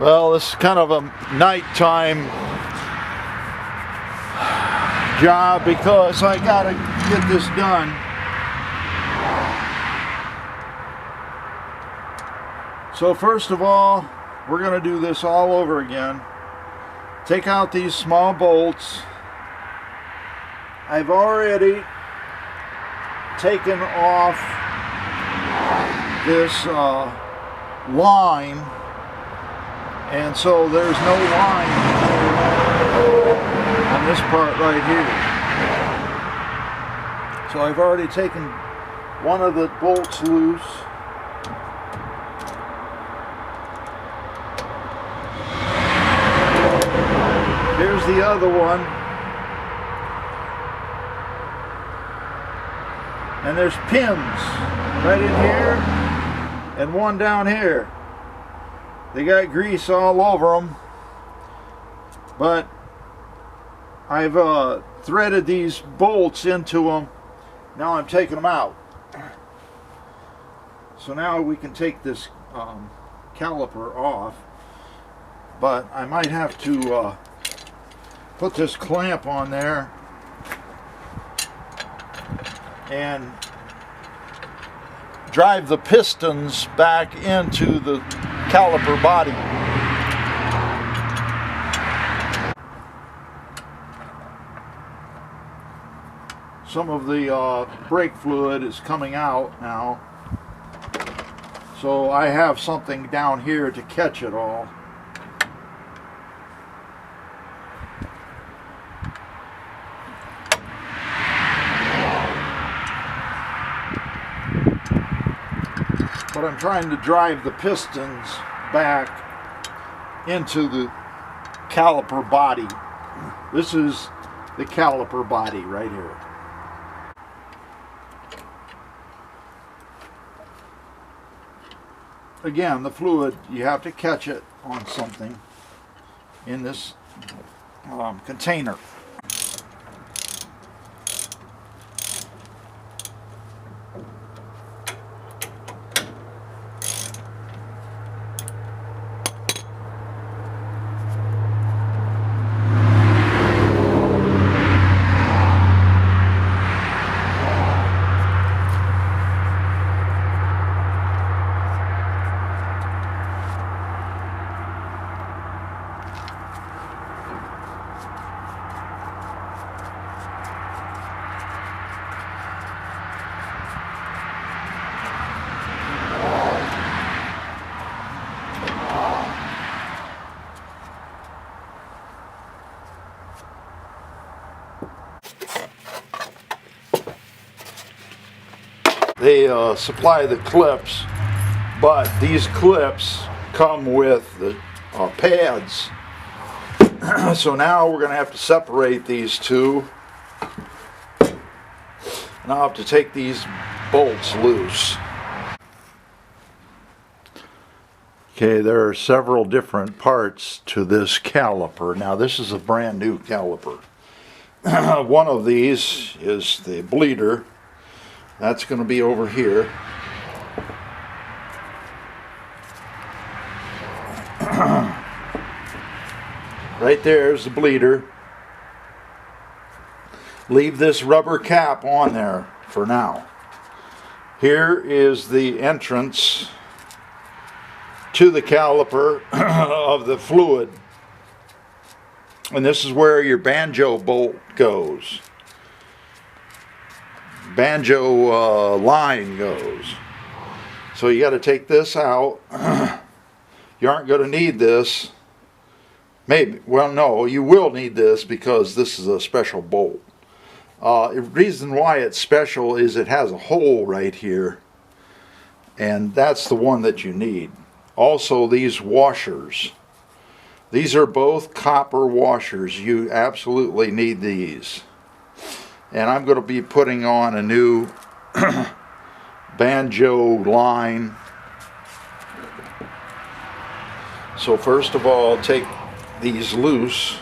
Well, this is kind of a nighttime job because I gotta get this done. So first of all, we're gonna do this all over again. Take out these small bolts. I've already taken off this line, and so there's no line on this part right here. So I've already taken one of the bolts loose. Here's the other one. And there's pins right in here and one down here. They got grease all over them, but I've threaded these bolts into them. Now I'm taking them out. So now we can take this caliper off, but I might have to put this clamp on there and drive the pistons back into the caliper body. Some of the brake fluid is coming out now, so I have something down here to catch it all. But I'm trying to drive the pistons back into the caliper body. This is the caliper body right here. Again, the fluid, you have to catch it on something in this container. They supply the clips, but these clips come with the pads. So now we're going to have to separate these two. And I'll have to take these bolts loose. Okay, there are several different parts to this caliper. Now this is a brand new caliper. One of these is the bleeder. That's going to be over here. Right there's the bleeder. Leave this rubber cap on there for now. Here is the entrance to the caliper of the fluid. And this is where your banjo bolt goes. Banjo line goes. So you got to take this out. You aren't going to need this. Maybe. Well, no, you will need this because this is a special bolt. The reason why it's special is it has a hole right here, and that's the one that you need. Also, these washers. These are both copper washers. You absolutely need these. And I'm going to be putting on a new banjo line. So first of all, take these loose.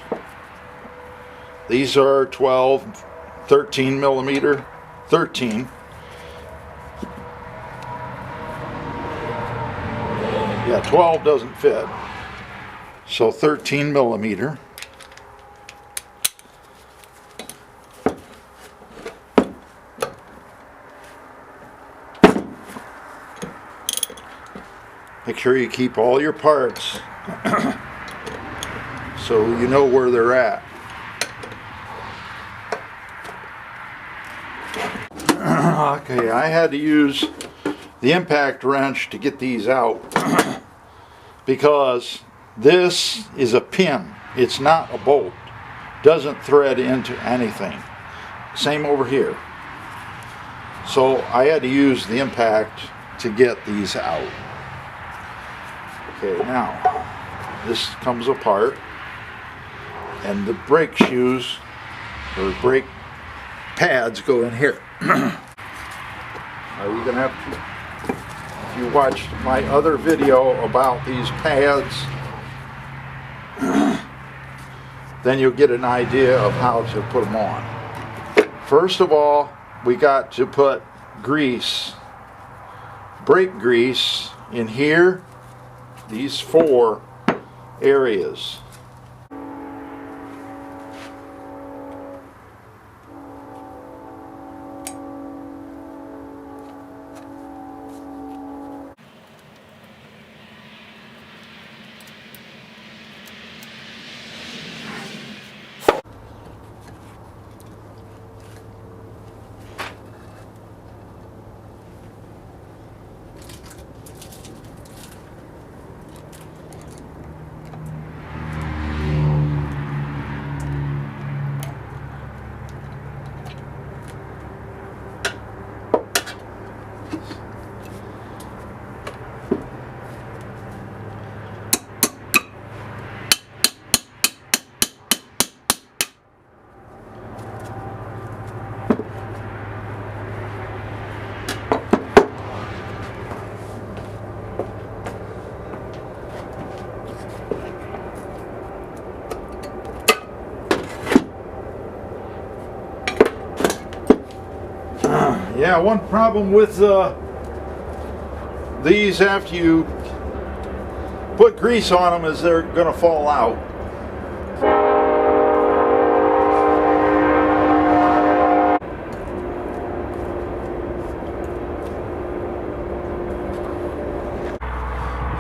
These are 12, 13 millimeter, 13. Yeah, 12 doesn't fit. So 13 millimeter. Make sure you keep all your parts so you know where they're at. Okay, I had to use the impact wrench to get these out because this is a pin. It's not a bolt. Doesn't thread into anything. Same over here. So I had to use the impact to get these out. Okay, now this comes apart and the brake shoes or brake pads go in here. Now you're gonna have to, if you watched my other video about these pads, then you'll get an idea of how to put them on. First of all, we got to put grease, brake grease, in here, these 4 areas. Yeah, one problem with these after you put grease on them is they're going to fall out.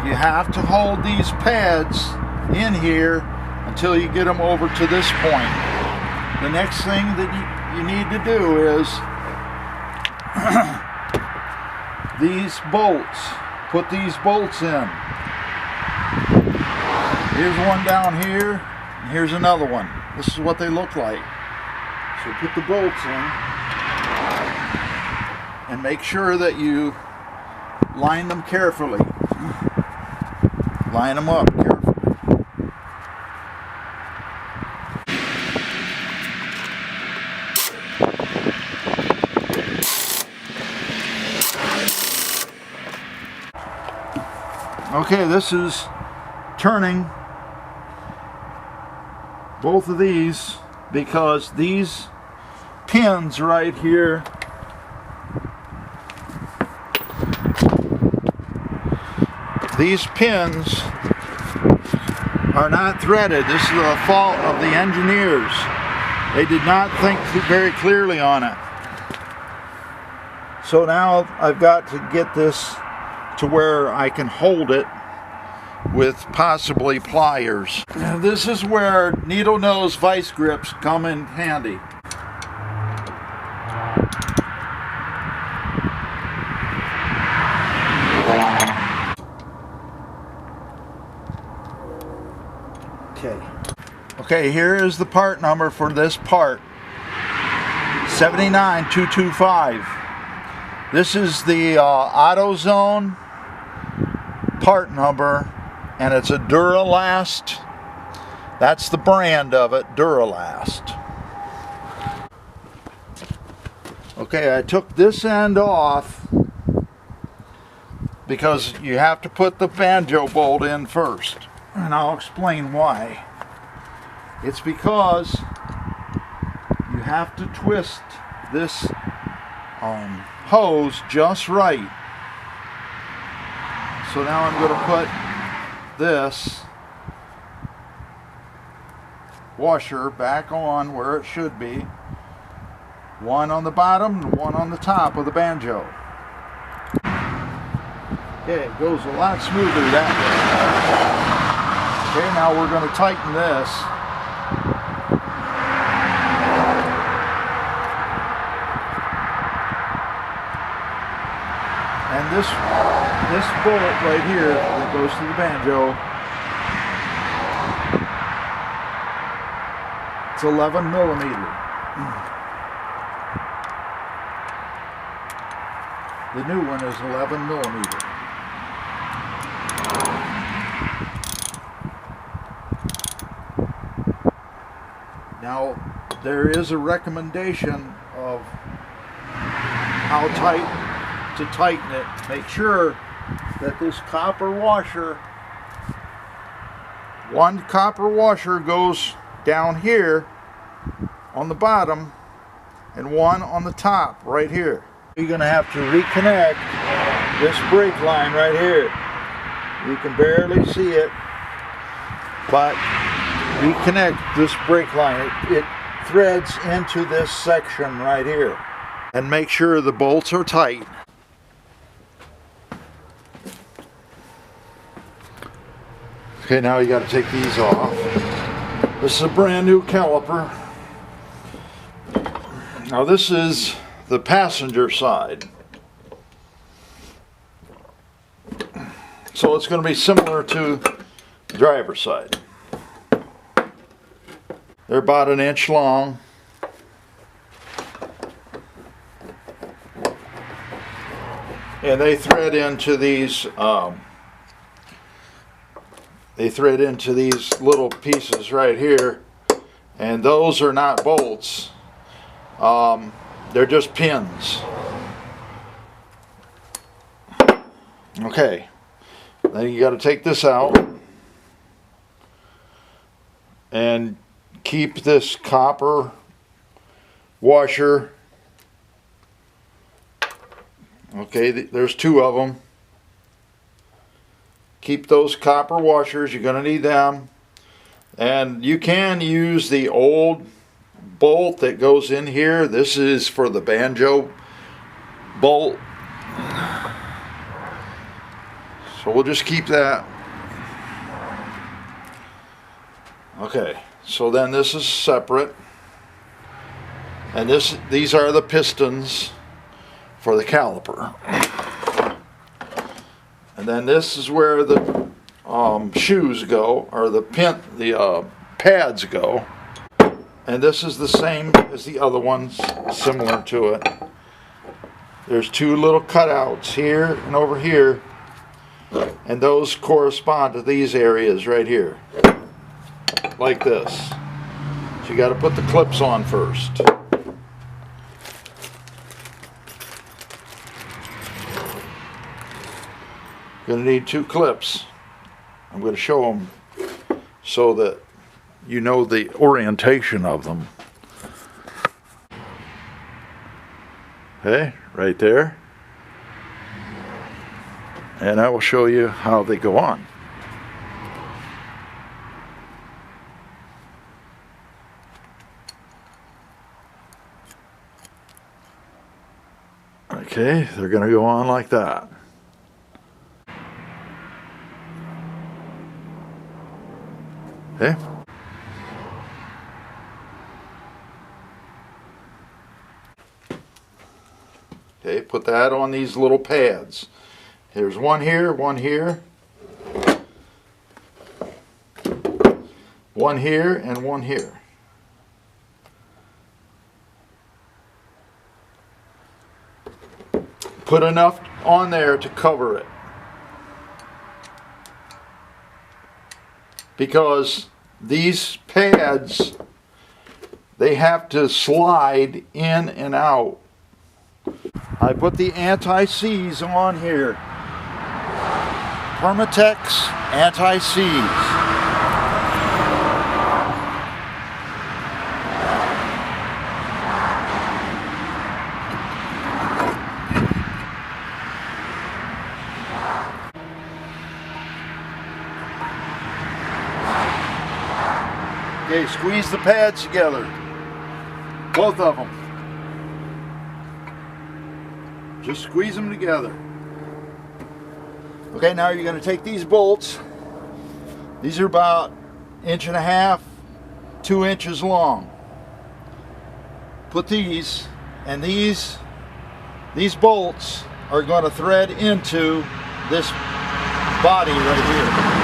You have to hold these pads in here until you get them over to this point. The next thing that you need to do is these bolts. Put these bolts in. Here's one down here, and here's another one. This is what they look like. So put the bolts in and make sure that you line them carefully. Line them up carefully. Okay, this is turning both of these because these pins right here are not threaded. This is the fault of the engineers. They did not think very clearly on it. So now I've got to get this to where I can hold it with possibly pliers. This is where needle nose vice grips come in handy. Okay, here is the part number for this part. 79225. This is the AutoZone part number, and it's a Duralast. That's the brand of it, Duralast. Okay, I took this end off because you have to put the banjo bolt in first, and I'll explain why. It's because you have to twist this hose just right. So now I'm going to put this washer back on where it should be. One on the bottom and one on the top of the banjo. Okay, it goes a lot smoother that way. Okay, now we're going to tighten this. And this bolt right here that goes to the banjo, it's 11 millimeter. The new one is 11 millimeter. Now, there is a recommendation of how tight to tighten it. Make sure that this copper washer, one copper washer goes down here on the bottom and one on the top right here. You're going to have to reconnect this brake line right here. You can barely see it, but reconnect this brake line. It threads into this section right here. And make sure the bolts are tight. Okay, now you got to take these off. This is a brand new caliper. Now this is the passenger side. So it's going to be similar to the driver's side. They're about an inch long. And they thread into these little pieces right here, and those are not bolts. They're just pins. Okay, then you got to take this out and keep this copper washer. Okay, there's two of them. Keep those copper washers, you're going to need them. And you can use the old bolt that goes in here. This is for the banjo bolt. So we'll just keep that. Okay, so then this is separate. And these are the pistons for the caliper. And then this is where the shoes go, or the pads go. And this is the same as the other ones, similar to it. There's two little cutouts here and over here, and those correspond to these areas right here, like this. So you got to put the clips on first. Going to need two clips. I'm going to show them so that you know the orientation of them. Okay, right there. And I will show you how they go on. Okay, they're going to go on like that. Okay. Okay, put that on these little pads. There's one here, one here, one here, and one here. Put enough on there to cover it. Because these pads, they have to slide in and out. I put the anti-seize on here. Permatex anti-seize. Okay, squeeze the pads together. Both of them. Just squeeze them together. Okay, now you're going to take these bolts. These are about 1.5 inches, 2 inches long. Put these, and these bolts are going to thread into this body right here.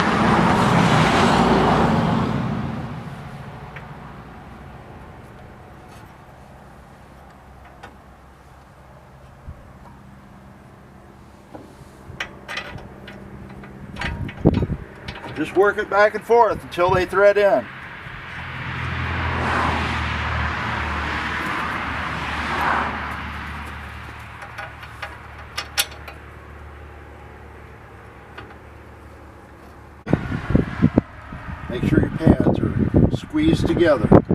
Just work it back and forth until they thread in. Make sure your pads are squeezed together. Okay.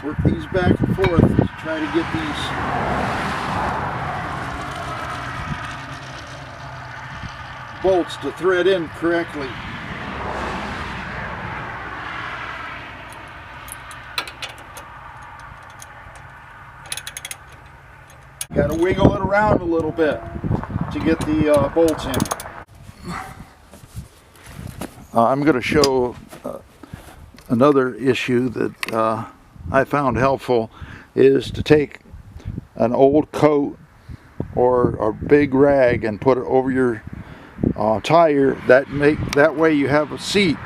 Work these back and forth to try to get these bolts to thread in correctly. Got to wiggle it around a little bit to get the bolts in. I'm going to show another issue that I found helpful is to take an old coat or a big rag and put it over your tire. That way you have a seat